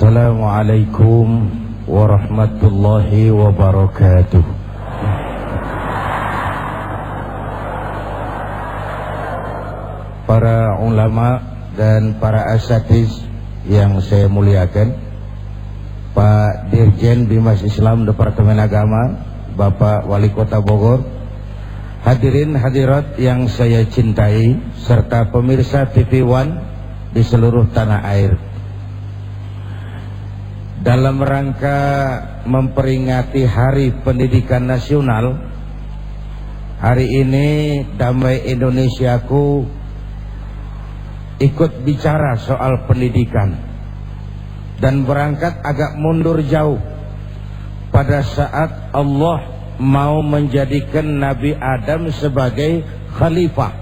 Assalamualaikum warahmatullahi wabarakatuh. Para ulama dan para asatiz yang saya muliakan, Pak Dirjen Bimas Islam Departemen Agama, Bapak Wali Kota Bogor, hadirin hadirat yang saya cintai, serta pemirsa TV One di seluruh tanah air. Dalam rangka memperingati Hari Pendidikan Nasional, hari ini Damai Indonesiaku ikut bicara soal pendidikan dan berangkat agak mundur jauh pada saat Allah mau menjadikan Nabi Adam sebagai khalifah.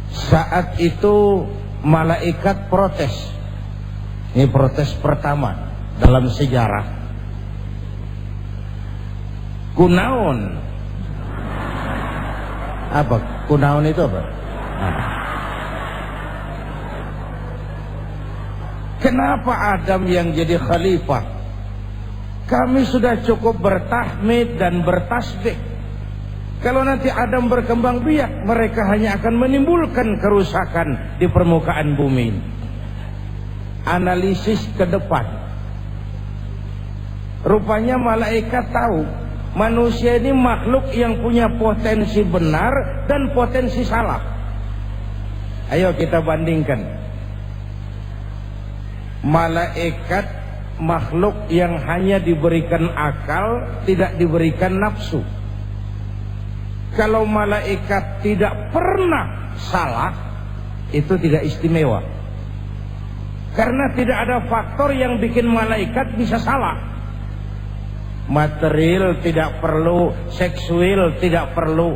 Saat itu malaikat protes. Ini protes pertama dalam sejarah. Kunaon? Apa? Kunaon itu apa? Kenapa Adam yang jadi khalifah? Kami sudah cukup bertahmid dan bertasbih. Kalau nanti Adam berkembang biak, mereka hanya akan menimbulkan kerusakan di permukaan bumi. Analisis ke depan, rupanya malaikat tahu manusia ini makhluk yang punya potensi benar dan potensi salah. Ayo kita bandingkan. Malaikat makhluk yang hanya diberikan akal, tidak diberikan nafsu. Kalau malaikat tidak pernah salah, itu tidak istimewa. Karena tidak ada faktor yang bikin malaikat bisa salah. Material tidak perlu, seksual tidak perlu.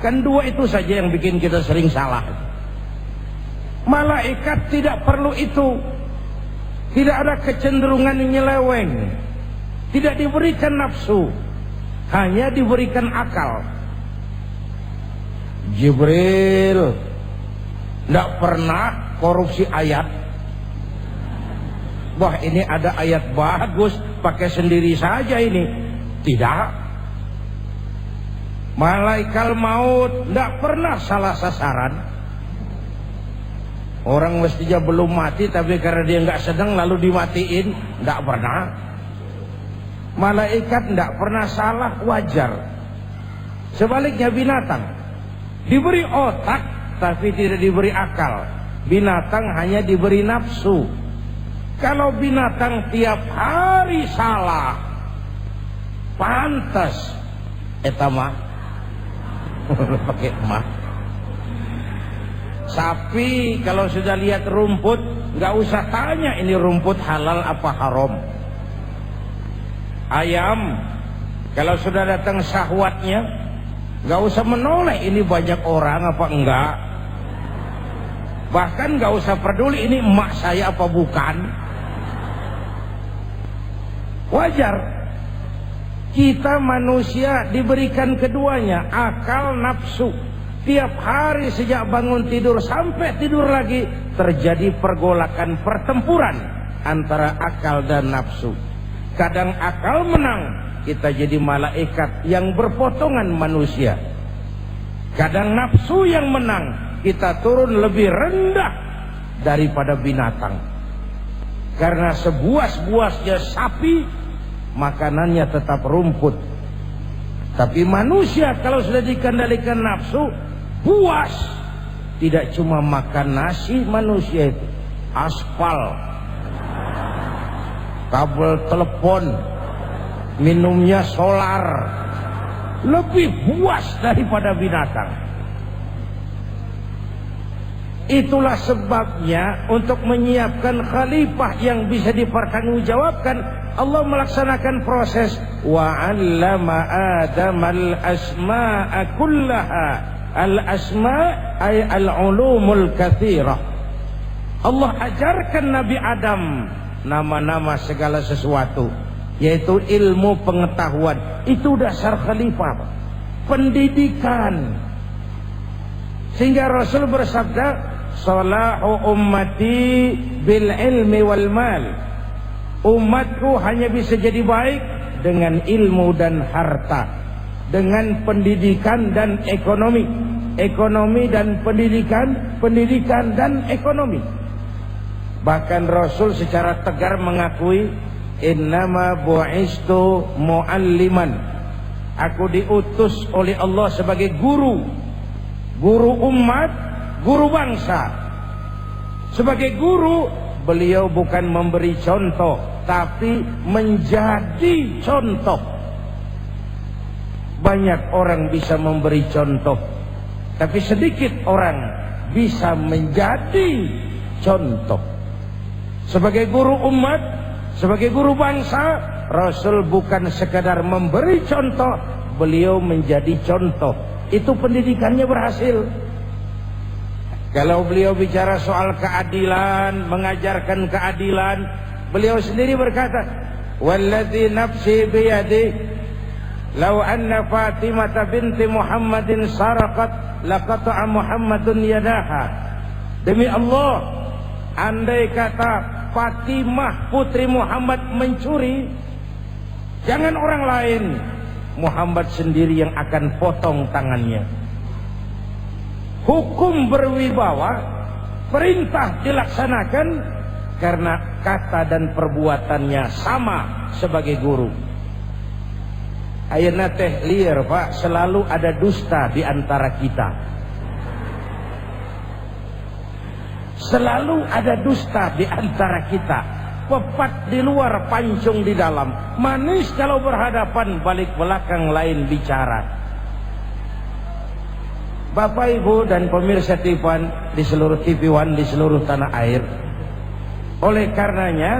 Kan dua itu saja yang bikin kita sering salah. Malaikat tidak perlu itu. Tidak ada kecenderungan nyeleweng. Tidak diberikan nafsu, hanya diberikan akal. Jibril tidak pernah korupsi ayat. Wah, ini ada ayat bagus, pakai sendiri saja ini. Tidak. Malaikat maut tidak pernah salah sasaran. Orang mestinya belum mati, tapi karena dia nggak sedang lalu dimatiin, tidak pernah. Malaikat tidak pernah salah, wajar. Sebaliknya binatang diberi otak, tapi tidak diberi akal. Binatang hanya diberi nafsu. Kalau binatang tiap hari salah, pantas eta mah pakai mah. Sapi kalau sudah lihat rumput, nggak usah tanya ini rumput halal apa haram. Ayam kalau sudah datang syahwatnya, nggak usah menoleh ini banyak orang apa enggak. Bahkan nggak usah peduli ini emak saya apa bukan. Wajar. Kita manusia diberikan keduanya, akal, nafsu. Tiap hari sejak bangun tidur sampai tidur lagi terjadi pergolakan, pertempuran antara akal dan nafsu. Kadang akal menang, kita jadi malaikat yang berpotongan manusia. Kadang nafsu yang menang, kita turun lebih rendah daripada binatang. Karena sebuas-buasnya sapi, makanannya tetap rumput. Tapi manusia kalau sudah dikendalikan nafsu, puas. Tidak cuma makan nasi manusia itu, aspal, kabel telepon, minumnya solar. Lebih puas daripada binatang. Itulah sebabnya untuk menyiapkan khalifah yang bisa dipertanggungjawabkan, Allah melaksanakan proses wa 'allama Adamal asma'a kullaha. Al-asma' ay al-ulumul katsirah. Allah ajarkan Nabi Adam nama-nama segala sesuatu, yaitu ilmu pengetahuan. Itu dasar khalifah, pendidikan. Sehingga Rasul bersabda, salahu ummati bil ilmi wal mal. Umatku hanya bisa jadi baik dengan ilmu dan harta, dengan pendidikan dan ekonomi, ekonomi dan pendidikan, pendidikan dan ekonomi. Bahkan Rasul secara tegar mengakui, innama bu'istu mu'alliman, aku diutus oleh Allah sebagai guru, guru umat, guru bangsa. Sebagai guru, beliau bukan memberi contoh, tapi menjadi contoh. Banyak orang bisa memberi contoh, tapi sedikit orang bisa menjadi contoh. Sebagai guru umat, sebagai guru bangsa, Rasul bukan sekadar memberi contoh, beliau menjadi contoh. Itu pendidikannya berhasil. Kalau beliau bicara soal keadilan, mengajarkan keadilan, beliau sendiri berkata, walladzi nafsi biyadi, law anna Fatimah binti Muhammadin saraqat laqata'a Muhammadun yadaha. Demi Allah, andai kata Fatimah putri Muhammad mencuri, jangan orang lain, Muhammad sendiri yang akan potong tangannya. Hukum berwibawa, perintah dilaksanakan karena kata dan perbuatannya sama sebagai guru. Ayeuna teh liar Pak, selalu ada dusta di antara kita. Selalu ada dusta di antara kita. Pepat di luar, pancung di dalam. Manis kalau berhadapan, balik belakang lain bicara. Bapak Ibu dan pemirsa TV One di seluruh TV One di seluruh tanah air. Oleh karenanya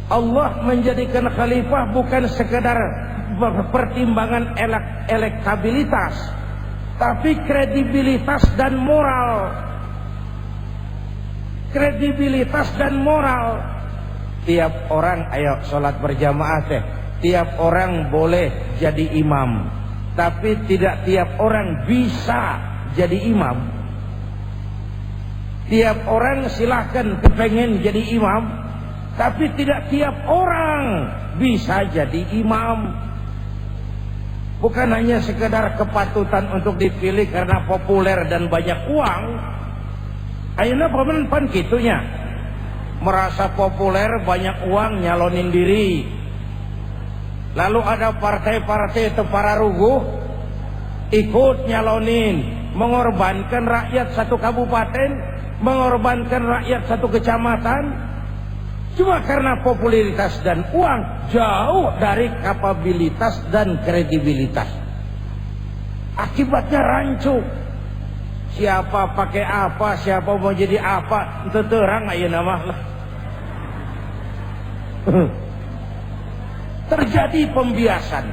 Allah menjadikan khalifah bukan sekedar pertimbangan elektabilitas, tapi kredibilitas dan moral. Kredibilitas dan moral. Tiap orang, ayo sholat berjamaah teh, tiap orang boleh jadi imam, tapi tidak tiap orang bisa jadi imam. Tiap orang silahkan kepengen jadi imam, tapi tidak tiap orang bisa jadi imam. Bukan hanya sekedar kepatutan untuk dipilih karena populer dan banyak uang. Ayeuna pan kitunya, merasa populer, banyak uang, nyalonin diri. Lalu ada partai-partai itu para ruguh ikut nyalonin, mengorbankan rakyat satu kabupaten, mengorbankan rakyat satu kecamatan, cuma karena popularitas dan uang, jauh dari kapabilitas dan kredibilitas. Akibatnya rancu. Siapa pakai apa, siapa mau jadi apa, itu terang aja nama lah. Terjadi pembiasan.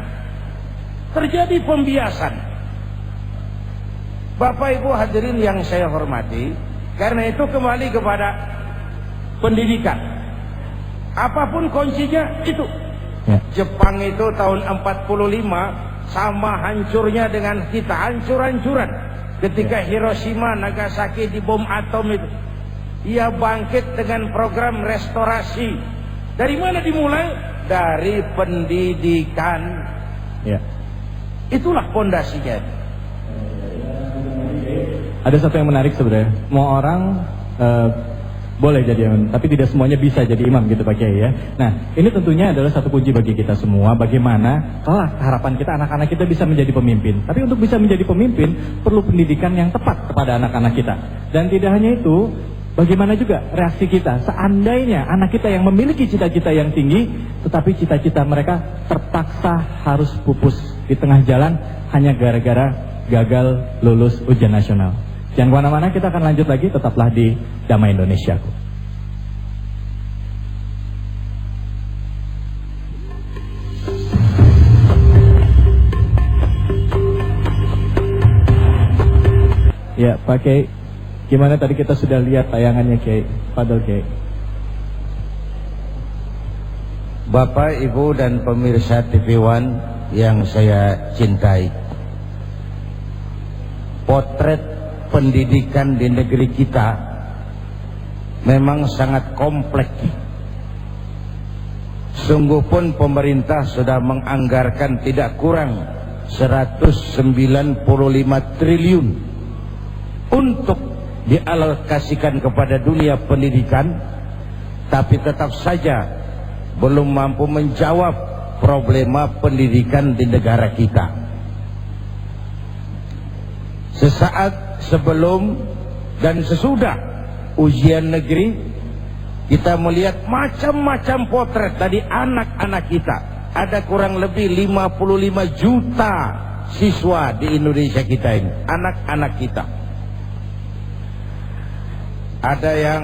Terjadi pembiasan. Bapak Ibu hadirin yang saya hormati, karena itu kembali kepada pendidikan. Apapun kuncinya itu. Ya. Jepang itu tahun 45 sama hancurnya dengan kita, hancur-hancuran. Ketika Hiroshima, Nagasaki dibom atom itu, ia bangkit dengan program restorasi. Dari mana dimulai? Dari pendidikan. Ya. Itulah pondasinya. Ada satu yang menarik sebenarnya. Mau orang boleh jadi imam, tapi tidak semuanya bisa jadi imam gitu Pak Kiai ya. Nah, ini tentunya adalah satu kunci bagi kita semua. Bagaimana kelak harapan kita anak-anak kita bisa menjadi pemimpin. Tapi untuk bisa menjadi pemimpin perlu pendidikan yang tepat kepada anak-anak kita. Dan tidak hanya itu, bagaimana juga reaksi kita seandainya anak kita yang memiliki cita-cita yang tinggi, tetapi cita-cita mereka terpaksa harus pupus di tengah jalan hanya gara-gara gagal lulus ujian nasional. Jangan kemana-mana, kita akan lanjut lagi, tetaplah di Damai Indonesiaku. Ya Pak Kiai, gimana tadi kita sudah lihat tayangannya Kiai, Fadol Kiai. Bapak, Ibu dan pemirsa TV One yang saya cintai, potret pendidikan di negeri kita memang sangat kompleks. Sungguh pun pemerintah sudah menganggarkan tidak kurang 195 triliun untuk dialokasikan kepada dunia pendidikan, tapi tetap saja belum mampu menjawab problema pendidikan di negara kita. Sesaat sebelum dan sesudah ujian negeri, kita melihat macam-macam potret dari anak-anak kita. Ada kurang lebih 55 juta siswa di Indonesia kita ini, anak-anak kita. Ada yang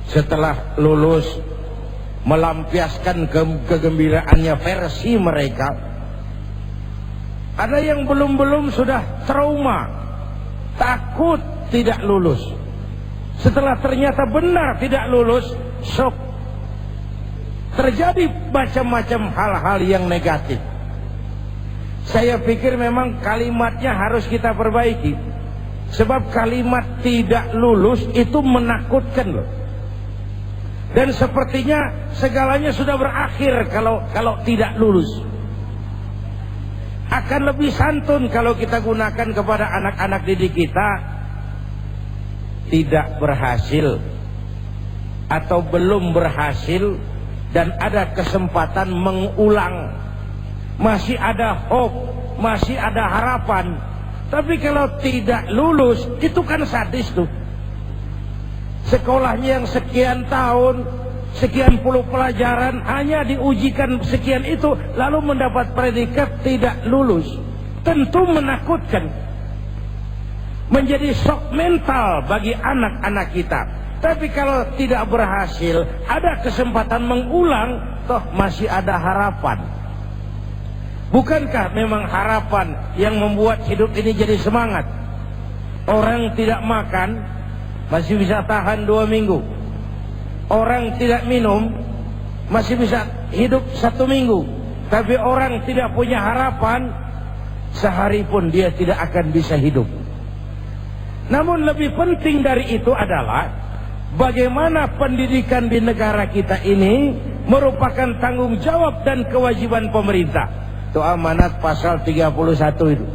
setelah lulus melampiaskan kegembiraannya versi mereka. Ada yang belum sudah trauma, takut tidak lulus. Setelah ternyata benar tidak lulus, shock. Terjadi macam-macam hal-hal yang negatif. Saya pikir memang kalimatnya harus kita perbaiki. Sebab kalimat tidak lulus itu menakutkan loh. Dan sepertinya segalanya sudah berakhir kalau tidak lulus. Akan lebih santun kalau kita gunakan kepada anak-anak didik kita. Tidak berhasil atau belum berhasil dan ada kesempatan mengulang, masih ada hope, masih ada harapan. Tapi kalau tidak lulus, itu kan sadis tuh. Sekolahnya yang sekian tahun, sekian puluh pelajaran, hanya diujikan sekian itu, lalu mendapat predikat tidak lulus. Tentu menakutkan. Menjadi shock mental bagi anak-anak kita. Tapi kalau tidak berhasil, ada kesempatan mengulang, toh masih ada harapan. Bukankah memang harapan yang membuat hidup ini jadi semangat? Orang tidak makan masih bisa tahan 2 minggu. Orang tidak minum masih bisa hidup 1 minggu. Tapi orang tidak punya harapan, sehari pun dia tidak akan bisa hidup. Namun lebih penting dari itu adalah bagaimana pendidikan di negara kita ini merupakan tanggung jawab dan kewajiban pemerintah. Itu amanat pasal 31 itu.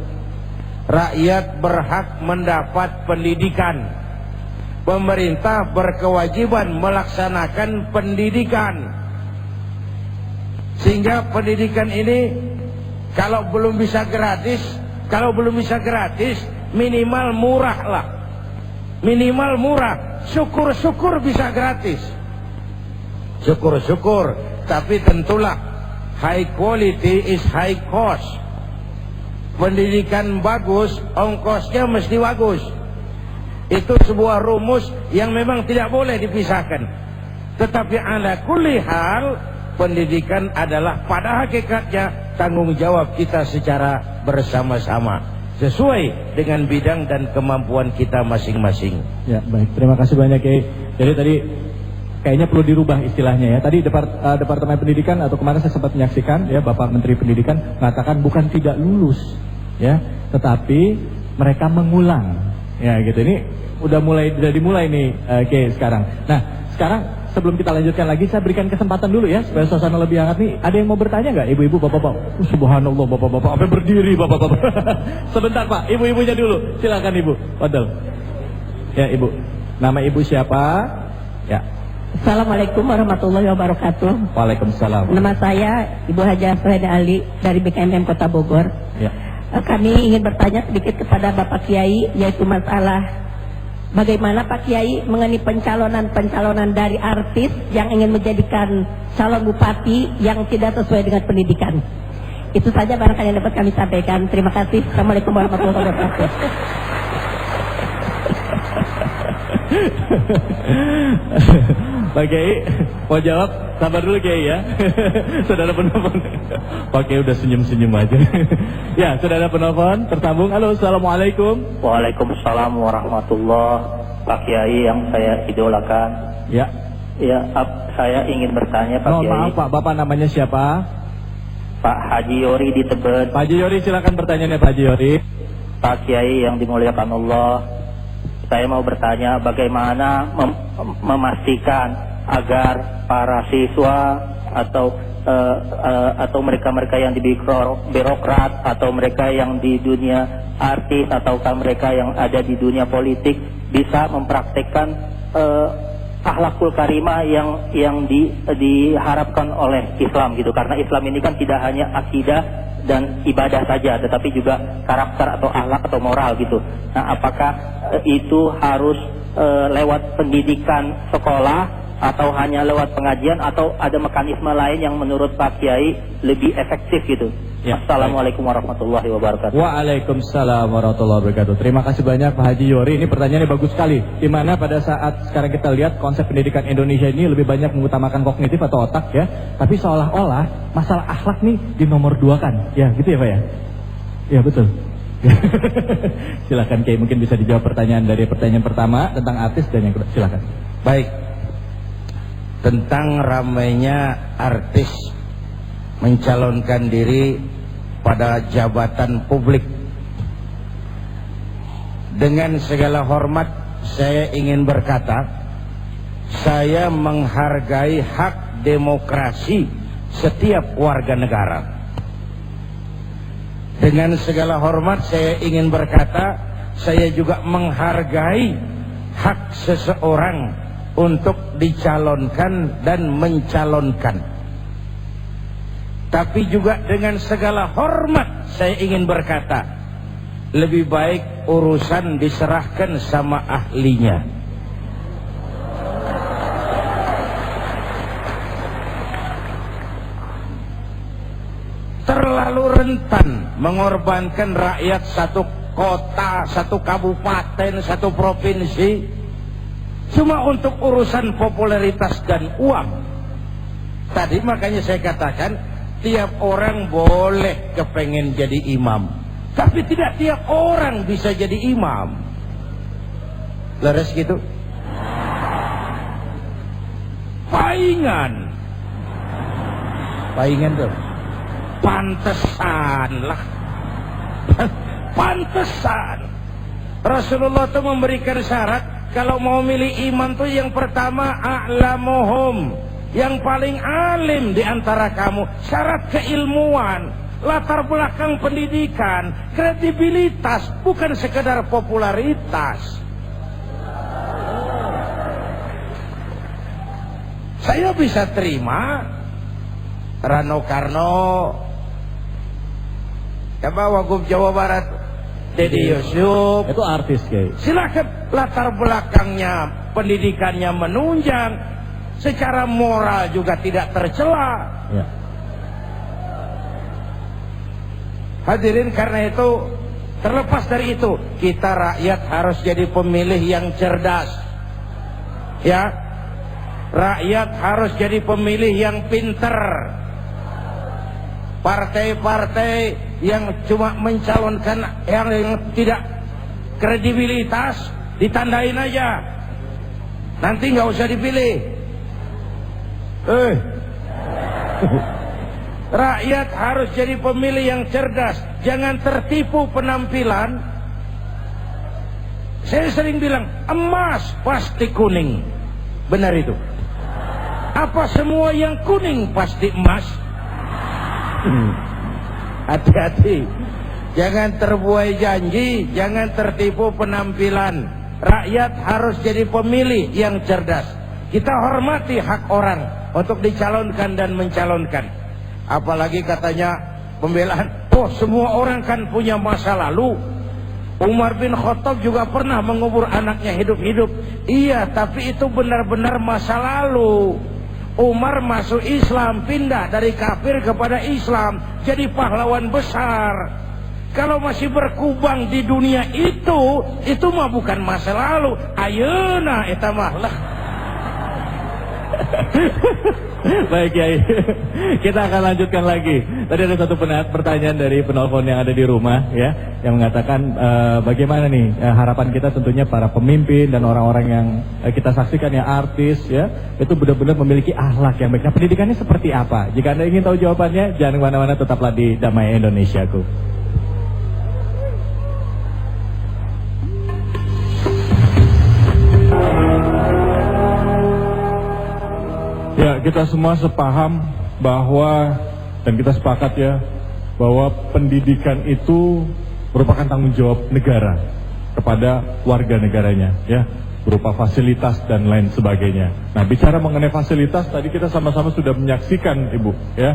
Rakyat berhak mendapat pendidikan. Pemerintah berkewajiban melaksanakan pendidikan. Sehingga pendidikan ini kalau belum bisa gratis, minimal murah lah. Minimal murah. Syukur-syukur bisa gratis. Syukur-syukur. Tapi tentulah high quality is high cost. Pendidikan bagus, ongkosnya mesti bagus. Itu sebuah rumus yang memang tidak boleh dipisahkan. Tetapi ala kulli hal, pendidikan adalah pada hakikatnya tanggung jawab kita secara bersama-sama. Sesuai dengan bidang dan kemampuan kita masing-masing. Ya, baik. Terima kasih banyak, Kiai. Jadi tadi kayaknya perlu dirubah istilahnya ya. Tadi Departemen Pendidikan atau kemarin saya sempat menyaksikan ya, Bapak Menteri Pendidikan mengatakan bukan tidak lulus ya, tetapi mereka mengulang. Ya, gitu. Ini udah dimulai nih, Kiai sekarang. Nah, sekarang sebelum kita lanjutkan lagi, saya berikan kesempatan dulu ya, supaya suasana lebih hangat nih. Ada yang mau bertanya nggak, ibu-ibu, bapak-bapak? Subhanallah, bapak-bapak, sampai berdiri, bapak-bapak. Sebentar Pak, ibu-ibunya dulu. Silakan Ibu, padahal. Ya Ibu, nama Ibu siapa? Ya. Assalamualaikum warahmatullahi wabarakatuh. Waalaikumsalam. Nama saya Ibu Haja Freda Ali dari BKMM Kota Bogor. Ya. Kami ingin bertanya sedikit kepada Bapak Kiai, yaitu masalah bagaimana Pak Kiai mengenai pencalonan dari artis yang ingin menjadikan calon bupati yang tidak sesuai dengan pendidikan. Itu saja barangkali yang dapat kami sampaikan. Terima kasih. Assalamualaikum warahmatullahi wabarakatuh. Pak Kiai mau jawab? Sabar dulu Kiai ya. Saudara penelpon. Pak Kiai udah senyum-senyum aja. Ya, saudara penelpon tersambung. Halo, assalamualaikum. Waalaikumsalam warahmatullahi. Pak Kiai yang saya idolakan. Ya. Ya, saya ingin bertanya Pak Kiai. Maaf Pak, Bapak namanya siapa? Pak Haji Yori di Tebet. Pak Haji Yori, silakan pertanyaannya Pak Haji Yori. Pak Kiai yang dimuliakan Allah, saya mau bertanya bagaimana memastikan agar para siswa atau mereka-mereka yang di birokrat atau mereka yang di dunia artis ataukah mereka yang ada di dunia politik bisa mempraktekkan akhlakul karimah yang diharapkan oleh Islam gitu, karena Islam ini kan tidak hanya akidah dan ibadah saja tetapi juga karakter atau akhlak atau moral gitu. Nah, apakah itu harus lewat pendidikan sekolah atau hanya lewat pengajian atau ada mekanisme lain yang menurut Pak Kiai lebih efektif gitu? Ya, Assalamualaikum warahmatullahi wabarakatuh. Waalaikumsalam warahmatullahi wabarakatuh. Terima kasih banyak Pak Haji Yori. Ini pertanyaannya bagus sekali. Di mana pada saat sekarang kita lihat konsep pendidikan Indonesia ini lebih banyak mengutamakan kognitif atau otak ya. Tapi seolah-olah masalah akhlak nih di nomor 2 kan. Ya gitu ya Pak ya? Ya betul. Silakan Kiai, mungkin bisa dijawab pertanyaan dari pertanyaan pertama tentang artis dan yang kedua. Silakan. Baik. Tentang ramainya artis mencalonkan diri pada jabatan publik, dengan segala hormat saya ingin berkata, saya menghargai hak demokrasi setiap warga negara. Dengan segala hormat saya ingin berkata, saya juga menghargai hak seseorang untuk dicalonkan dan mencalonkan. Tapi juga dengan segala hormat saya ingin berkata, lebih baik urusan diserahkan sama ahlinya. Terlalu rentan mengorbankan rakyat satu kota, satu kabupaten, satu provinsi cuma untuk urusan popularitas dan uang. Tadi makanya saya katakan, tiap orang boleh kepengen jadi imam, tapi tidak tiap orang bisa jadi imam. Leres gitu? Paingan tuh. Pantesan lah. Pantesan. Rasulullah tuh memberikan syarat, kalau mau milih imam tuh yang pertama a'lamuhum, yang paling alim di antara kamu. Syarat keilmuan, latar belakang pendidikan, kredibilitas, bukan sekedar popularitas. Saya bisa terima Rano Karno, Wagub Jawa Barat Deddy Yusuf, itu artis Kiai. silakan, latar belakangnya, pendidikannya menunjang, secara moral juga tidak tercela. Ya. Hadirin, karena itu, terlepas dari itu, kita rakyat harus jadi pemilih yang cerdas. Ya, rakyat harus jadi pemilih yang pinter. Partai-partai yang cuma mencalonkan yang tidak kredibilitas, ditandain aja, nanti nggak usah dipilih. Rakyat harus jadi pemilih yang cerdas, jangan tertipu penampilan. Saya sering bilang, emas pasti kuning. Benar itu? Apa semua yang kuning pasti emas? Hati-hati, jangan terbuai janji, jangan tertipu penampilan. Rakyat harus jadi pemilih yang cerdas. Kita hormati hak orang untuk dicalonkan dan mencalonkan. Apalagi katanya pembelaan, oh semua orang kan punya masa lalu. Umar bin Khattab juga pernah mengubur anaknya hidup-hidup. Iya, tapi itu benar-benar masa lalu. Umar masuk Islam, pindah dari kafir kepada Islam, jadi pahlawan besar. Kalau masih berkubang di dunia itu mah bukan masa lalu. Ayeuna eta mah lah. Baik Kiai, kita akan lanjutkan lagi. Tadi ada satu pertanyaan dari penelpon yang ada di rumah ya, yang mengatakan bagaimana nih harapan kita, tentunya para pemimpin dan orang-orang yang kita saksikan ya, artis ya, itu benar-benar memiliki akhlak yang baik. Nah, pendidikannya seperti apa? Jika Anda ingin tahu jawabannya, jangan kemana-mana, tetaplah di Damai Indonesiaku. Baik, kita semua sepaham bahwa, dan kita sepakat ya, bahwa pendidikan itu merupakan tanggung jawab negara kepada warga negaranya, ya, berupa fasilitas dan lain sebagainya. Nah, bicara mengenai fasilitas, tadi kita sama-sama sudah menyaksikan, Ibu, ya.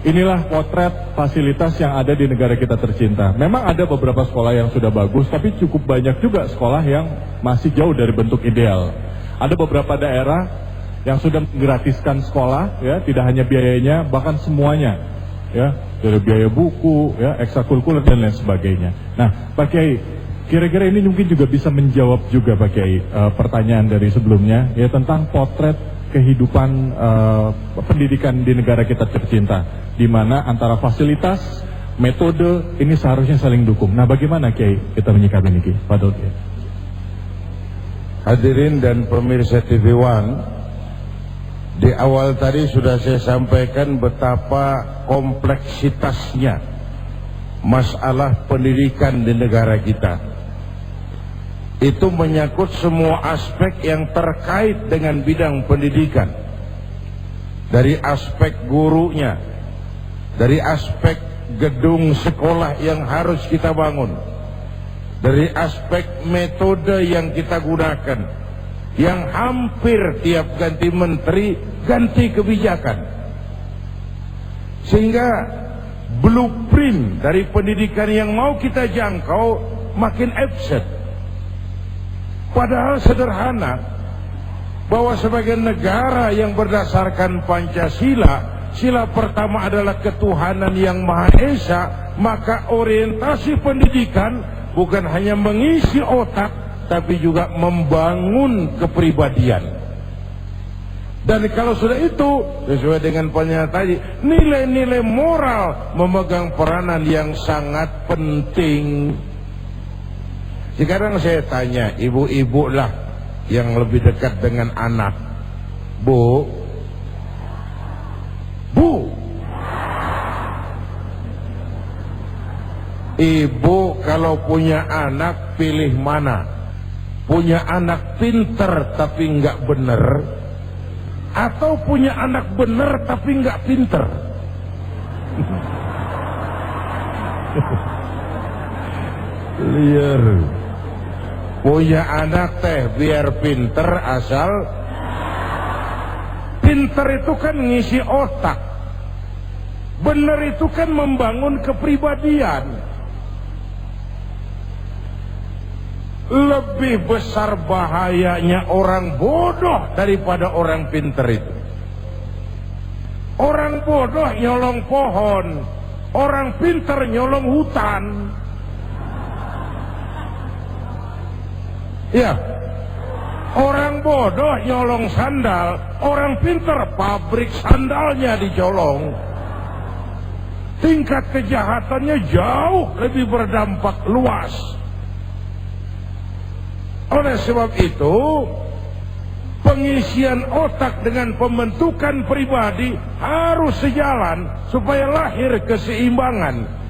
Inilah potret fasilitas yang ada di negara kita tercinta. Memang ada beberapa sekolah yang sudah bagus, tapi cukup banyak juga sekolah yang masih jauh dari bentuk ideal. Ada beberapa daerah yang sudah menggratiskan sekolah, ya, tidak hanya biayanya, bahkan semuanya, ya, dari biaya buku, ya, ekstrakurikuler dan lain sebagainya. Nah, Pak Kiai, kira-kira ini mungkin juga bisa menjawab juga Pak Kiai pertanyaan dari sebelumnya, ya, tentang potret kehidupan pendidikan di negara kita tercinta, di mana antara fasilitas, metode ini seharusnya saling dukung. Nah, bagaimana Kiai kita menyikapi ini, Kiai? Fadol, Kiai. Hadirin dan pemirsa TV One, di awal tadi sudah saya sampaikan betapa kompleksitasnya masalah pendidikan di negara kita. Itu menyangkut semua aspek yang terkait dengan bidang pendidikan. Dari aspek gurunya, dari aspek gedung sekolah yang harus kita bangun, dari aspek metode yang kita gunakan, yang hampir tiap ganti menteri ganti kebijakan, sehingga blueprint dari pendidikan yang mau kita jangkau makin absen. Padahal sederhana, bahwa sebagai negara yang berdasarkan Pancasila, sila pertama adalah ketuhanan yang Maha Esa, maka orientasi pendidikan bukan hanya mengisi otak, tapi juga membangun kepribadian. Dan kalau sudah itu, sesuai dengan pernyataan tadi, nilai-nilai moral memegang peranan yang sangat penting. Sekarang saya tanya, ibu-ibu lah yang lebih dekat dengan anak. Bu, ibu kalau punya anak pilih mana? Punya anak pinter tapi nggak bener, atau punya anak bener tapi nggak pinter? Liar. Punya anak teh biar pinter, asal pinter itu kan ngisi otak, bener itu kan membangun kepribadian. Lebih besar bahayanya orang bodoh daripada orang pinter itu. Orang bodoh nyolong pohon, orang pinter nyolong hutan. Ya, orang bodoh nyolong sandal, orang pinter pabrik sandalnya dicolong. Tingkat kejahatannya jauh lebih berdampak luas. Oleh sebab itu, pengisian otak dengan pembentukan pribadi harus sejalan supaya lahir keseimbangan.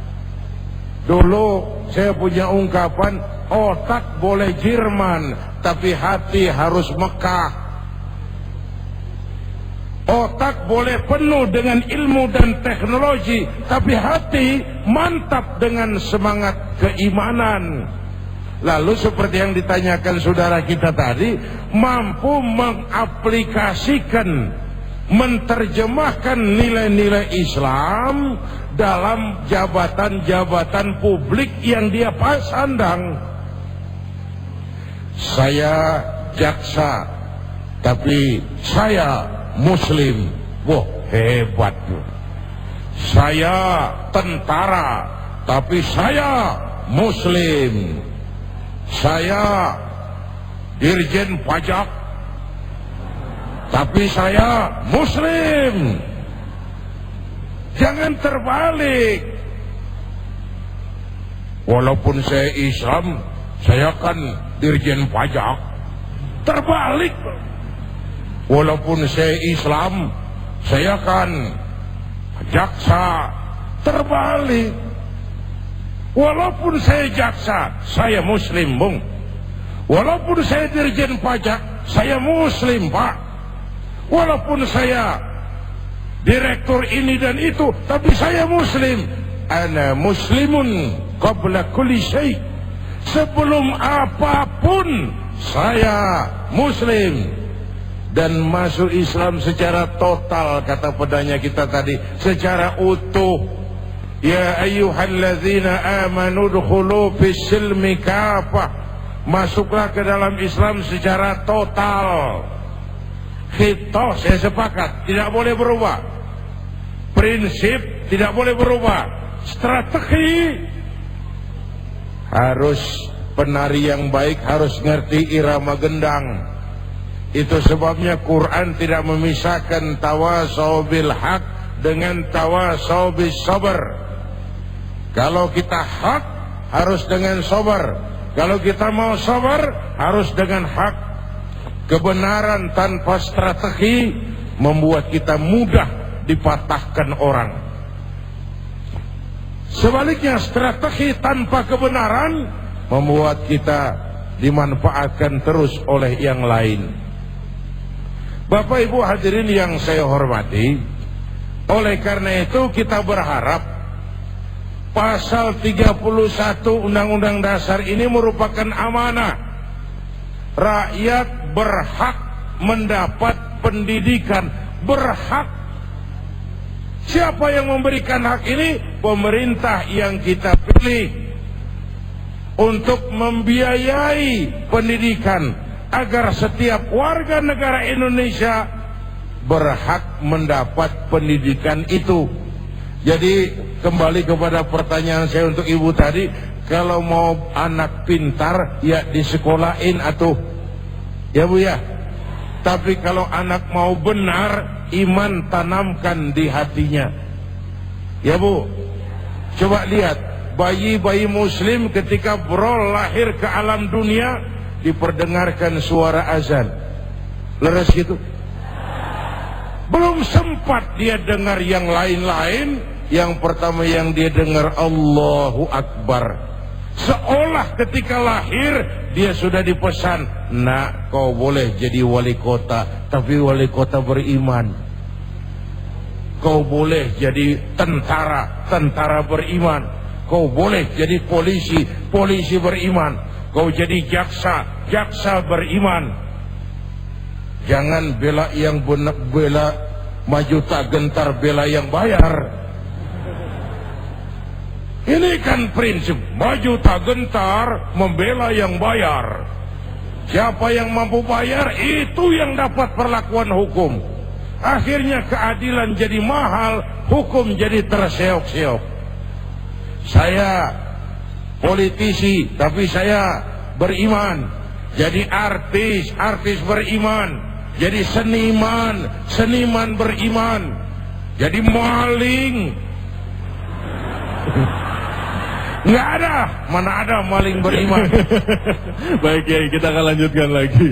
Dulu saya punya ungkapan, otak boleh Jerman, tapi hati harus Mekah. Otak boleh penuh dengan ilmu dan teknologi, tapi hati mantap dengan semangat keimanan. Lalu seperti yang ditanyakan saudara kita tadi, mampu mengaplikasikan, menerjemahkan nilai-nilai Islam dalam jabatan-jabatan publik yang dia pasandang. Saya jaksa, tapi saya Muslim. Wah, hebat. Saya tentara, tapi saya Muslim. Saya dirjen pajak, tapi saya Muslim. Jangan terbalik. Walaupun saya Islam, saya kan dirjen pajak. Terbalik. Walaupun saya Islam, saya kan jaksa. Terbalik. Walaupun saya jaksa, saya Muslim, Bung. Walaupun saya dirjen pajak, saya Muslim, Pak. Walaupun saya direktur ini dan itu, tapi saya muslim. Ana muslimun qabla kulli syai'. Sebelum apapun saya muslim. Dan masuk Islam secara total, kata pedanya kita tadi, secara utuh. Ya ayyuhalladzina amanu dukhulu fis silmi kafah. Masuklah ke dalam Islam secara total. Khittah saya sepakat, tidak boleh berubah. Prinsip tidak boleh berubah. Strategi harus, penari yang baik harus ngerti irama gendang. Itu sebabnya Quran tidak memisahkan tawasau bil haq dengan tawasau bis sabar. Kalau kita hak harus dengan sabar. Kalau kita mau sabar harus dengan hak. Kebenaran tanpa strategi membuat kita mudah dipatahkan orang. Sebaliknya strategi tanpa kebenaran membuat kita dimanfaatkan terus oleh yang lain. Bapak Ibu hadirin yang saya hormati, oleh karena itu kita berharap pasal 31 Undang-Undang Dasar ini merupakan amanah. Rakyat berhak mendapat pendidikan, berhak. Siapa yang memberikan hak ini? Pemerintah yang kita pilih untuk membiayai pendidikan agar setiap warga negara Indonesia berhak mendapat pendidikan itu. Jadi kembali kepada pertanyaan saya untuk ibu tadi, kalau mau anak pintar ya disekolahin atuh, ya Bu ya. Tapi kalau anak mau benar, iman tanamkan di hatinya. Ya Bu, coba lihat bayi-bayi muslim ketika brol lahir ke alam dunia diperdengarkan suara azan. Leres gitu? Belum sempat dia dengar yang lain-lain, yang pertama yang dia dengar Allahu Akbar. Seolah ketika lahir dia sudah dipesan, nak kau boleh jadi wali kota, tapi wali kota beriman. Kau boleh jadi tentara, tentara beriman. Kau boleh jadi polisi, polisi beriman. Kau jadi jaksa, jaksa beriman. Jangan bela yang benar, bela maju tak gentar, bela yang bayar. Ini kan prinsip maju tak gentar, membela yang bayar. Siapa yang mampu bayar, itu yang dapat perlakuan hukum. Akhirnya keadilan jadi mahal, hukum jadi terseok-seok. Saya politisi, tapi saya beriman. Jadi artis, artis beriman. Jadi seniman, seniman beriman. Jadi maling. Nggak ada, mana ada maling beriman. Baik Kiai, kita akan lanjutkan lagi.